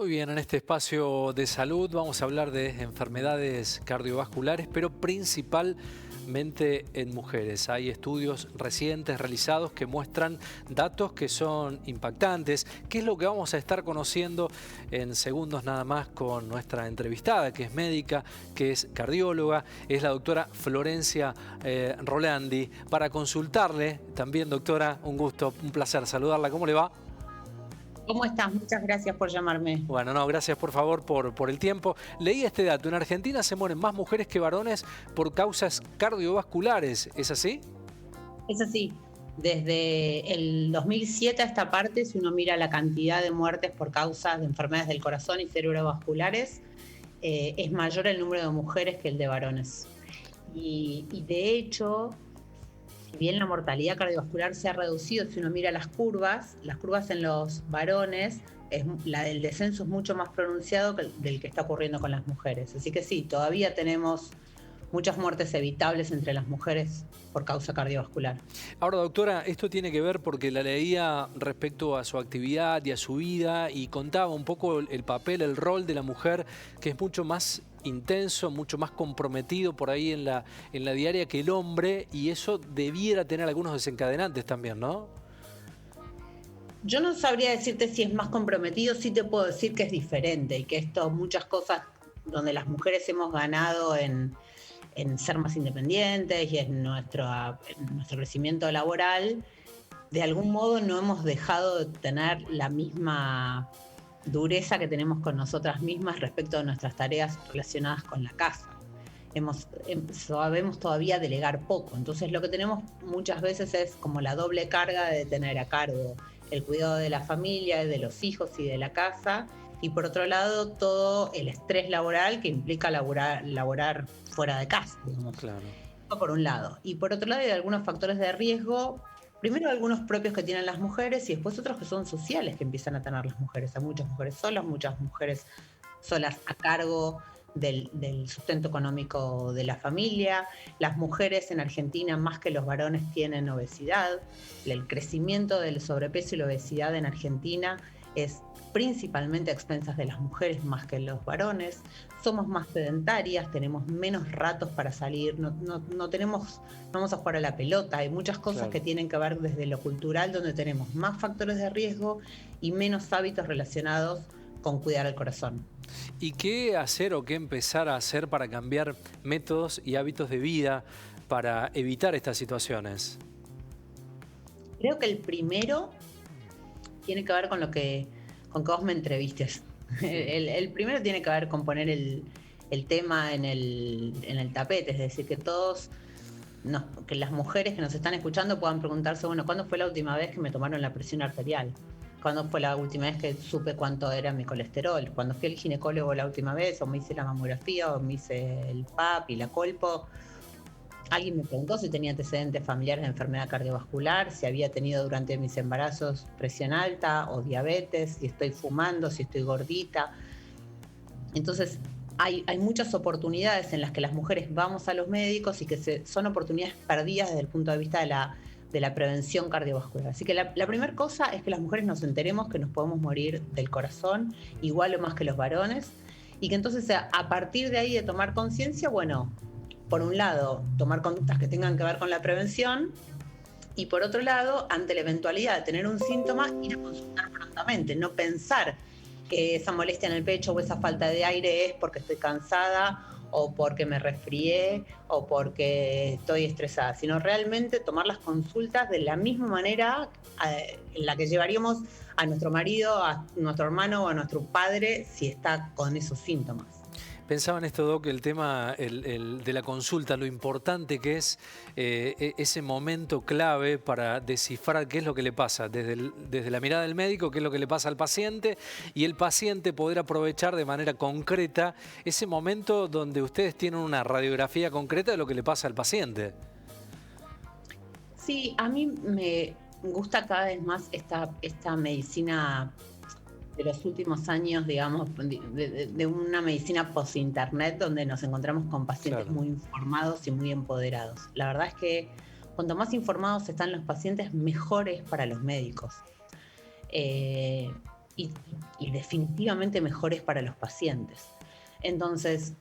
Muy bien, en este espacio de salud vamos a hablar de enfermedades cardiovasculares, pero principalmente en mujeres. Hay estudios recientes realizados que muestran datos que son impactantes. ¿Qué es lo que vamos a estar conociendo en segundos nada más con nuestra entrevistada, que es médica, que es cardióloga? Es la doctora Florencia Rolandi. Para consultarle, también doctora, un gusto, un placer saludarla. ¿Cómo le va? ¿Cómo estás? Muchas gracias por llamarme. Bueno, no, gracias por favor por el tiempo. Leí este dato, en Argentina se mueren más mujeres que varones por causas cardiovasculares, ¿es así? Es así, desde el 2007 a esta parte, si uno mira la cantidad de muertes por causas de enfermedades del corazón y cerebrovasculares, es mayor el número de mujeres que el de varones. Y de hecho, si bien la mortalidad cardiovascular se ha reducido, si uno mira las curvas en los varones, la del descenso es mucho más pronunciado que del que está ocurriendo con las mujeres. Así que sí, todavía tenemos muchas muertes evitables entre las mujeres por causa cardiovascular. Ahora, doctora, esto tiene que ver porque la leía respecto a su actividad y a su vida y contaba un poco el papel, el rol de la mujer, que es mucho más intenso, mucho más comprometido por ahí en la diaria que el hombre, y eso debiera tener algunos desencadenantes también, ¿no? Yo no sabría decirte si es más comprometido, sí te puedo decir que es diferente y que esto, muchas cosas donde las mujeres hemos ganado en ser más independientes y en nuestro crecimiento laboral, de algún modo no hemos dejado de tener la misma dureza que tenemos con nosotras mismas respecto a nuestras tareas relacionadas con la casa. Sabemos todavía delegar poco, entonces lo que tenemos muchas veces es como la doble carga de tener a cargo el cuidado de la familia, de los hijos y de la casa, y por otro lado todo el estrés laboral que implica laborar fuera de casa, digamos. Claro. Eso por un lado. Y por otro lado hay algunos factores de riesgo, primero algunos propios que tienen las mujeres y después otros que son sociales que empiezan a tener las mujeres. Hay muchas mujeres solas a cargo del sustento económico de la familia. Las mujeres en Argentina, más que los varones, tienen obesidad. El crecimiento del sobrepeso y la obesidad en Argentina es principalmente a expensas de las mujeres más que los varones. Somos más sedentarias, tenemos menos ratos para salir, no vamos a jugar a la pelota. Hay muchas cosas Claro. que tienen que ver desde lo cultural, donde tenemos más factores de riesgo y menos hábitos relacionados con cuidar el corazón. ¿Y qué hacer o qué empezar a hacer para cambiar métodos y hábitos de vida para evitar estas situaciones? Creo que el primero tiene que ver con que vos me entrevistes. El primero tiene que ver con poner el tema en el tapete, es decir, que que las mujeres que nos están escuchando puedan preguntarse, bueno, ¿cuándo fue la última vez que me tomaron la presión arterial? ¿Cuándo fue la última vez que supe cuánto era mi colesterol? ¿Cuándo fui al ginecólogo la última vez? ¿O me hice la mamografía? ¿O me hice el PAP y la colpo? Alguien me preguntó si tenía antecedentes familiares de enfermedad cardiovascular, si había tenido durante mis embarazos presión alta o diabetes, si estoy fumando, si estoy gordita. Entonces, hay muchas oportunidades en las que las mujeres vamos a los médicos y que son oportunidades perdidas desde el punto de vista de la prevención cardiovascular. Así que la primera cosa es que las mujeres nos enteremos que nos podemos morir del corazón, igual o más que los varones, y que entonces a partir de ahí de tomar conciencia, bueno, por un lado, tomar conductas que tengan que ver con la prevención, y por otro lado, ante la eventualidad de tener un síntoma, ir a consultar prontamente, no pensar que esa molestia en el pecho o esa falta de aire es porque estoy cansada o porque me resfrié o porque estoy estresada, sino realmente tomar las consultas de la misma manera en la que llevaríamos a nuestro marido, a nuestro hermano o a nuestro padre si está con esos síntomas. Pensaba en esto, Doc, el tema de la consulta, lo importante que es ese momento clave para descifrar qué es lo que le pasa, desde la mirada del médico, qué es lo que le pasa al paciente, y el paciente poder aprovechar de manera concreta ese momento donde ustedes tienen una radiografía concreta de lo que le pasa al paciente. Sí, a mí me gusta cada vez más esta medicina de los últimos años, digamos, de una medicina post-internet donde nos encontramos con pacientes Claro. muy informados y muy empoderados. La verdad es que cuanto más informados están los pacientes, mejor es para los médicos. y, y definitivamente mejores para los pacientes. Entonces,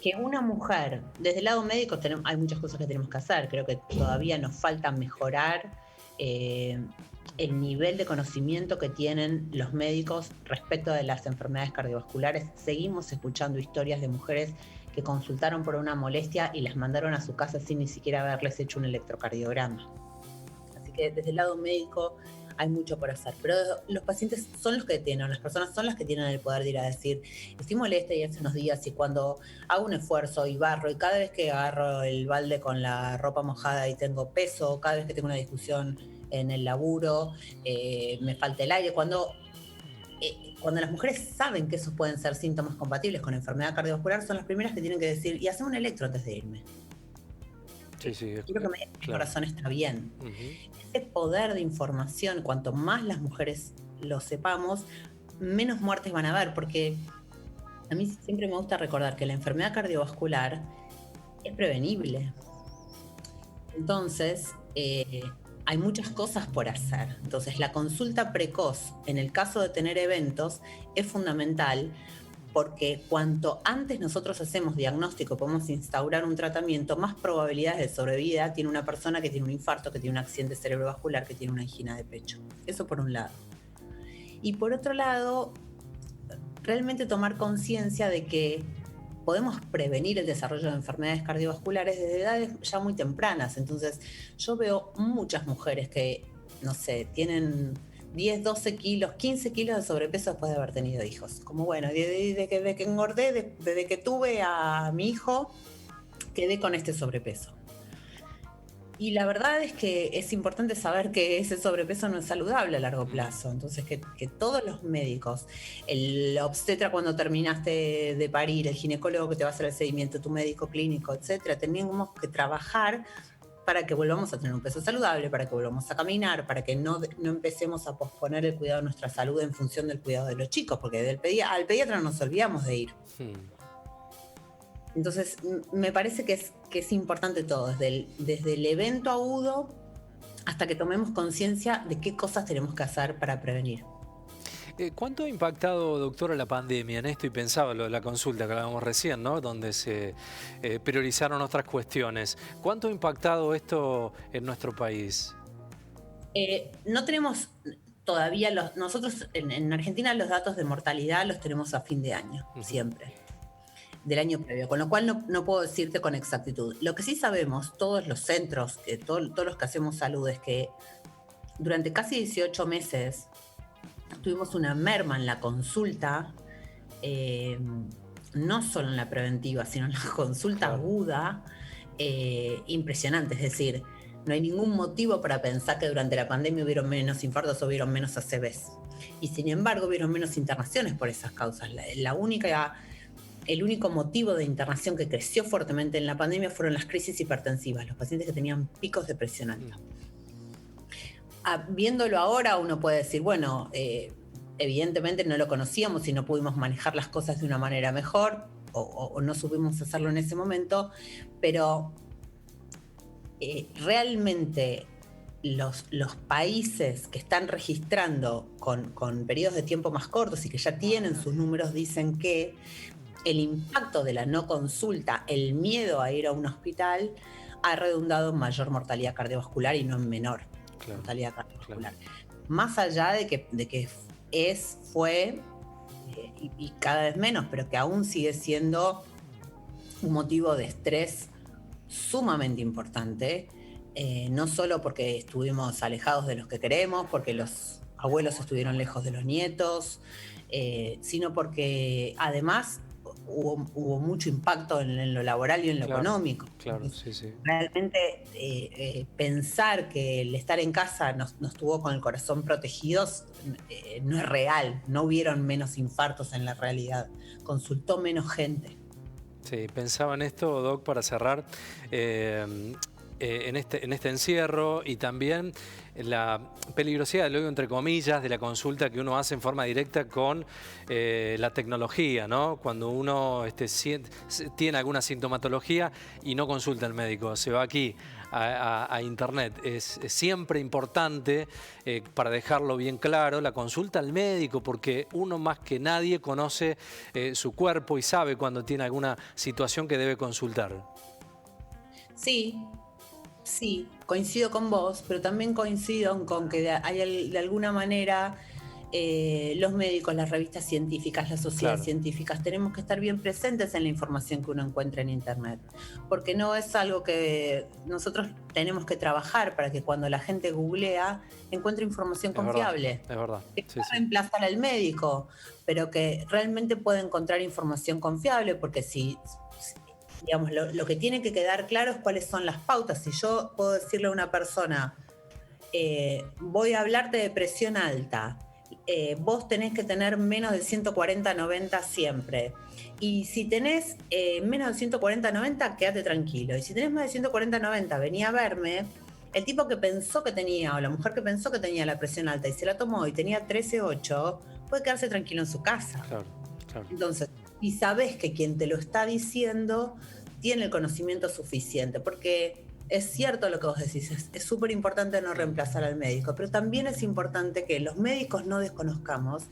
que una mujer, desde el lado médico hay muchas cosas que tenemos que hacer, creo que todavía nos falta mejorar el nivel de conocimiento que tienen los médicos respecto de las enfermedades cardiovasculares. Seguimos escuchando historias de mujeres que consultaron por una molestia y las mandaron a su casa sin ni siquiera haberles hecho un electrocardiograma. Así que desde el lado médico hay mucho por hacer, pero los pacientes son los que tienen, las personas son las que tienen el poder de ir a decir, estoy molesta y hace unos días y cuando hago un esfuerzo y barro y cada vez que agarro el balde con la ropa mojada y tengo peso, cada vez que tengo una discusión en el laburo, me falta el aire, cuando las mujeres saben que esos pueden ser síntomas compatibles con enfermedad cardiovascular, son las primeras que tienen que decir, y hacen un electro antes de irme. Sí, quiero que mi corazón está bien. Ese poder de información, cuanto más las mujeres lo sepamos, menos muertes van a haber, porque a mí siempre me gusta recordar que la enfermedad cardiovascular es prevenible. Entonces, hay muchas cosas por hacer. Entonces, la consulta precoz, en el caso de tener eventos, es fundamental, porque cuanto antes nosotros hacemos diagnóstico, podemos instaurar un tratamiento, más probabilidades de sobrevida tiene una persona que tiene un infarto, que tiene un accidente cerebrovascular, que tiene una angina de pecho. Eso por un lado. Y por otro lado, realmente tomar conciencia de que podemos prevenir el desarrollo de enfermedades cardiovasculares desde edades ya muy tempranas. Entonces, yo veo muchas mujeres que, no sé, tienen 10, 12 kilos, 15 kilos de sobrepeso después de haber tenido hijos. Como bueno, desde que engordé, desde que tuve a mi hijo, quedé con este sobrepeso. Y la verdad es que es importante saber que ese sobrepeso no es saludable a largo plazo. Entonces, que todos los médicos, el obstetra cuando terminaste de parir, el ginecólogo que te va a hacer el seguimiento, tu médico clínico, etcétera, tenemos que trabajar para que volvamos a tener un peso saludable, para que volvamos a caminar, para que no empecemos a posponer el cuidado de nuestra salud en función del cuidado de los chicos, porque al pediatra nos olvidamos de ir. Entonces, me parece que es importante todo, desde el evento agudo hasta que tomemos conciencia de qué cosas tenemos que hacer para prevenir. ¿Cuánto ha impactado, doctora, la pandemia en esto? Y pensaba lo de la consulta que hablábamos recién, ¿no? Donde se priorizaron otras cuestiones. ¿Cuánto ha impactado esto en nuestro país? No tenemos todavía, nosotros en Argentina los datos de mortalidad los tenemos a fin de año, siempre, del año previo, con lo cual no puedo decirte con exactitud. Lo que sí sabemos, todos los centros, todos los que hacemos salud, es que durante casi 18 meses tuvimos una merma en la consulta, no solo en la preventiva, sino en la consulta aguda, impresionante. Es decir, no hay ningún motivo para pensar que durante la pandemia hubieron menos infartos o hubieron menos ACVs. Y sin embargo hubieron menos internaciones por esas causas. El único motivo de internación que creció fuertemente en la pandemia fueron las crisis hipertensivas, los pacientes que tenían picos de presión alta. Viéndolo ahora, uno puede decir, bueno, evidentemente no lo conocíamos y no pudimos manejar las cosas de una manera mejor o no supimos hacerlo en ese momento, pero realmente los países que están registrando con periodos de tiempo más cortos y que ya tienen sus números dicen que el impacto de la no consulta, el miedo a ir a un hospital, ha redundado en mayor mortalidad cardiovascular y no en menor mortalidad cardiovascular. Más allá de que fue y cada vez menos, pero que aún sigue siendo un motivo de estrés sumamente importante, no solo porque estuvimos alejados de los que queremos, porque los abuelos estuvieron lejos de los nietos, sino porque además hubo mucho impacto en lo laboral y en lo económico. Claro, sí. Realmente pensar que el estar en casa nos tuvo con el corazón protegidos no es real. No hubieron menos infartos en la realidad. Consultó menos gente. Sí, pensaba en esto, Doc, para cerrar. en este encierro y también la peligrosidad, luego entre comillas, de la consulta que uno hace en forma directa con la tecnología, ¿no? Cuando uno tiene alguna sintomatología y no consulta al médico, se va aquí a internet. Es siempre importante, para dejarlo bien claro, la consulta al médico, porque uno más que nadie conoce su cuerpo y sabe cuando tiene alguna situación que debe consultar. Sí, coincido con vos, pero también coincido con que hay de alguna manera los médicos, las revistas científicas, las sociedades científicas, tenemos que estar bien presentes en la información que uno encuentra en Internet, porque no es algo que nosotros tenemos que trabajar para que cuando la gente googlea encuentre información confiable. Es verdad. Que no reemplazar al médico, pero que realmente puede encontrar información confiable, porque digamos, lo que tiene que quedar claro es cuáles son las pautas. Si yo puedo decirle a una persona, voy a hablarte de presión alta, vos tenés que tener menos de 140/90 siempre. Y si tenés menos de 140/90, quédate tranquilo. Y si tenés más de 140/90, vení a verme. El tipo que pensó que tenía, o la mujer que pensó que tenía la presión alta y se la tomó y tenía 13,8, puede quedarse tranquilo en su casa. Claro. Entonces, y sabés que quien te lo está diciendo tiene el conocimiento suficiente, porque es cierto lo que vos decís, es súper importante no reemplazar al médico, pero también es importante que los médicos no desconozcamos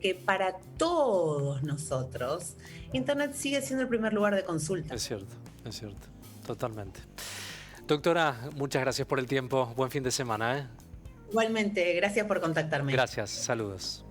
que para todos nosotros Internet sigue siendo el primer lugar de consulta. Es cierto, totalmente. Doctora, muchas gracias por el tiempo, buen fin de semana. Igualmente, gracias por contactarme. Gracias, saludos.